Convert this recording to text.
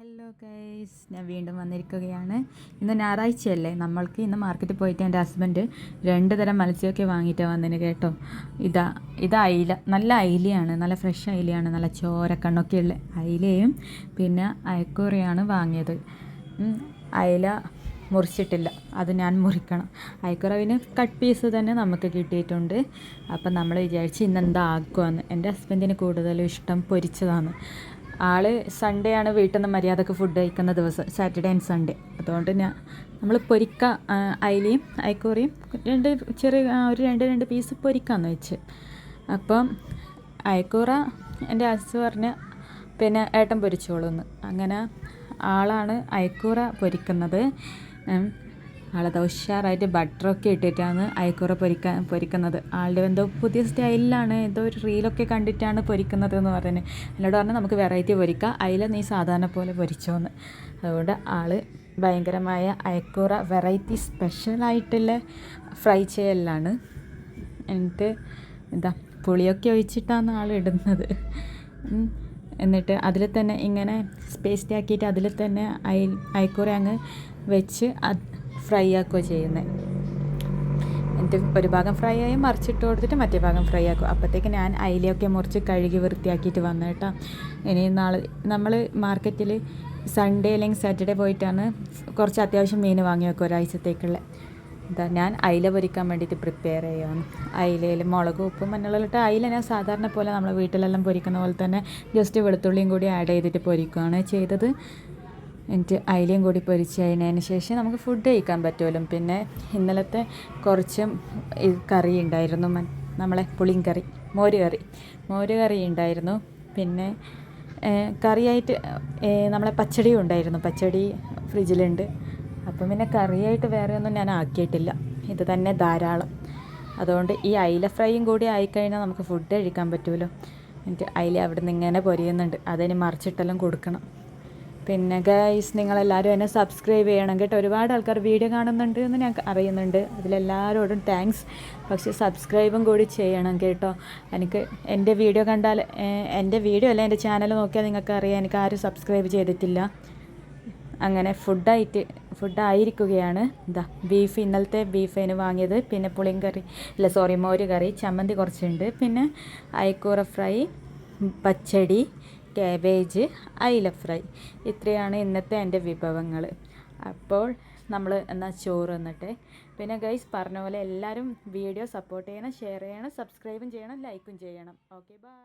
Hello guys, ഞാൻ വീണ്ടും വന്നിരിക്കുകയാണ്. ഇന്ന് ഞായറാഴ്ചയല്ലേ, നമ്മൾക്ക് ഇന്ന് മാർക്കറ്റിൽ പോയിട്ട് എൻ്റെ ഹസ്ബൻഡ് 2 തരം മത്സ്യമൊക്കെ വാങ്ങിയിട്ടാണ് വന്നതിന് കേട്ടോ. ഇത് അയില, നല്ല അയിലയാണ്, നല്ല ഫ്രഷ് അയിലയാണ്, നല്ല ചോരക്കണ്ണൊക്കെ ഉള്ള അയിലയും പിന്നെ അയക്കൂറയാണ് വാങ്ങിയത്. അയില മുറിച്ചിട്ടില്ല, അത് ഞാൻ മുറിക്കണം. അയക്കുറവിന് കട്ട് പീസ് തന്നെ നമുക്ക് കിട്ടിയിട്ടുണ്ട്. അപ്പം നമ്മൾ വിചാരിച്ച് ഇന്നെന്താ ആക്കുമെന്ന്. എൻ്റെ ഹസ്ബൻഡിന് കൂടുതലും ഇഷ്ടം പൊരിച്ചതാണ്. സൺഡേ ആണ് വീട്ടിൽ നിന്ന് മര്യാദക്ക് ഫുഡ് കഴിക്കുന്ന ദിവസം, സാറ്റർഡേ ആൻഡ് സൺഡേ. അതുകൊണ്ട് നമ്മൾ അയിലയും അയക്കൂറയും രണ്ട് പീസ് പൊരിക്കാമെന്ന് വെച്ച്. അപ്പം അയക്കൂറ എൻ്റെ ഹസ് പറഞ്ഞ് പിന്നെ ഏട്ടൻ പൊരിച്ചോളൂന്ന്. അങ്ങനെ ആളാണ് അയക്കൂറ പൊരിക്കുന്നത്. ആളത് ഉഷാറായിട്ട് ബട്ടറൊക്കെ ഇട്ടിട്ടാണ് അയക്കൂറ പൊരിക്കുന്നത്. ആളുടെ എന്തോ പുതിയ സ്റ്റൈലിലാണ്, എന്തോ ഒരു റീലൊക്കെ കണ്ടിട്ടാണ് പൊരിക്കുന്നത് എന്ന് പറഞ്ഞ് എന്നോട് പറഞ്ഞാൽ നമുക്ക് വെറൈറ്റി പൊരിക്കാം, അയില നീ സാധാരണ പോലെ പൊരിച്ചോന്ന്. അതുകൊണ്ട് ഭയങ്കരമായ അയക്കൂറ വെറൈറ്റി സ്പെഷ്യലായിട്ടുള്ള ഫ്രൈ ചെയ്യലാണ്. എന്നിട്ട് പുളിയൊക്കെ ഒഴിച്ചിട്ടാണ് ഇടുന്നത്. എന്നിട്ട് അതിൽ തന്നെ ഇങ്ങനെ പേസ്റ്റ് ആക്കിയിട്ട് അതിൽ തന്നെ അയക്കൂറ അങ്ങ് വെച്ച് ഫ്രൈ ആക്കുക ചെയ്യുന്നത്. എന്നിട്ട് ഒരു ഭാഗം ഫ്രൈ ആയി മറിച്ചിട്ട് കൊടുത്തിട്ട് മറ്റേ ഭാഗം ഫ്രൈ ആക്കും. അപ്പോഴത്തേക്ക് ഞാൻ അയിലയൊക്കെ മുറിച്ച് കഴുകി വൃത്തിയാക്കിയിട്ട് വന്നു കേട്ടോ. ഇനി നമ്മൾ മാർക്കറ്റിൽ സൺഡേ അല്ലെങ്കിൽ സാറ്റർഡേ പോയിട്ടാണ് കുറച്ച് അത്യാവശ്യം മീൻ വാങ്ങി വെക്കും ഒരാഴ്ചത്തേക്കുള്ള. ഞാൻ അയില പൊരിക്കാൻ വേണ്ടിയിട്ട് പ്രിപ്പയർ ചെയ്യുകയാണ്. അയിലയിൽ മുളക് ഉപ്പും മഞ്ഞളിട്ട് അയില ഞാൻ സാധാരണ പോലെ നമ്മൾ വീട്ടിലെല്ലാം പൊരിക്കുന്ന പോലെ തന്നെ ജസ്റ്റ് വെളുത്തുള്ളിയും കൂടി ആഡ് ചെയ്തിട്ട് പൊരിക്കുകയാണ് ചെയ്തത്. എന്നിട്ട് അയിലയും കൂടി പൊരിച്ച് കഴിഞ്ഞതിന് ശേഷം നമുക്ക് ഫുഡ് കഴിക്കാൻ പറ്റുമല്ലോ. പിന്നെ ഇന്നലത്തെ കുറച്ച് കറി ഉണ്ടായിരുന്നു, നമ്മളെ പുളിങ്കറി, മോര് കറി ഉണ്ടായിരുന്നു. പിന്നെ കറിയായിട്ട് നമ്മളെ പച്ചടിയും ഉണ്ടായിരുന്നു, പച്ചടി ഫ്രിഡ്ജിലുണ്ട്. അപ്പം പിന്നെ കറിയായിട്ട് വേറെ ഒന്നും ഞാൻ ആക്കിയിട്ടില്ല, ഇത് തന്നെ ധാരാളം. അതുകൊണ്ട് ഈ അയില ഫ്രൈയും കൂടി ആയിക്കഴിഞ്ഞാൽ നമുക്ക് ഫുഡ് കഴിക്കാൻ പറ്റുമല്ലോ. എന്നിട്ട് അയില അവിടെ നിന്ന് ഇങ്ങനെ പൊരിയുന്നുണ്ട്, അതിന് മറിച്ചിട്ടെല്ലാം കൊടുക്കണം. പിന്നെ ഗൈസ്, നിങ്ങളെല്ലാവരും എന്നെ സബ്സ്ക്രൈബ് ചെയ്യണം കേട്ടോ. ഒരുപാട് ആൾക്കാർ വീഡിയോ കാണുന്നുണ്ട് എന്ന് ഞാൻ അറിയുന്നുണ്ട്, അതിലെല്ലാവരോടും താങ്ക്സ്. പക്ഷേ സബ്സ്ക്രൈബും കൂടി ചെയ്യണം കേട്ടോ. എനിക്ക് എൻ്റെ വീഡിയോ കണ്ടാൽ, എൻ്റെ വീഡിയോ അല്ല എൻ്റെ ചാനൽ നോക്കിയാൽ നിങ്ങൾക്ക് അറിയാം എനിക്ക് ആരും സബ്സ്ക്രൈബ് ചെയ്തിട്ടില്ല. അങ്ങനെ ഫുഡായിരിക്കുകയാണ്. ബീഫ്, ഇന്നലത്തെ ബീഫിന് വാങ്ങിയത്. പിന്നെ മോര് കറി, ചമ്മന്തി കുറച്ചുണ്ട്. പിന്നെ അയക്കൂറ ഫ്രൈ, പച്ചടി, കാബേജ്, അയില ഫ്രൈ. ഇത്രയാണ് ഇന്നത്തെ എൻ്റെ വിഭവങ്ങൾ. അപ്പോൾ നമ്മൾ ചോറ് തന്നിട്ട്. പിന്നെ ഗൈസ്, പറഞ്ഞ പോലെ എല്ലാവരും വീഡിയോ സപ്പോർട്ട് ചെയ്യണം, ഷെയർ ചെയ്യണം, സബ്സ്ക്രൈബും ചെയ്യണം, ലൈക്കും ചെയ്യണം. Okay, by.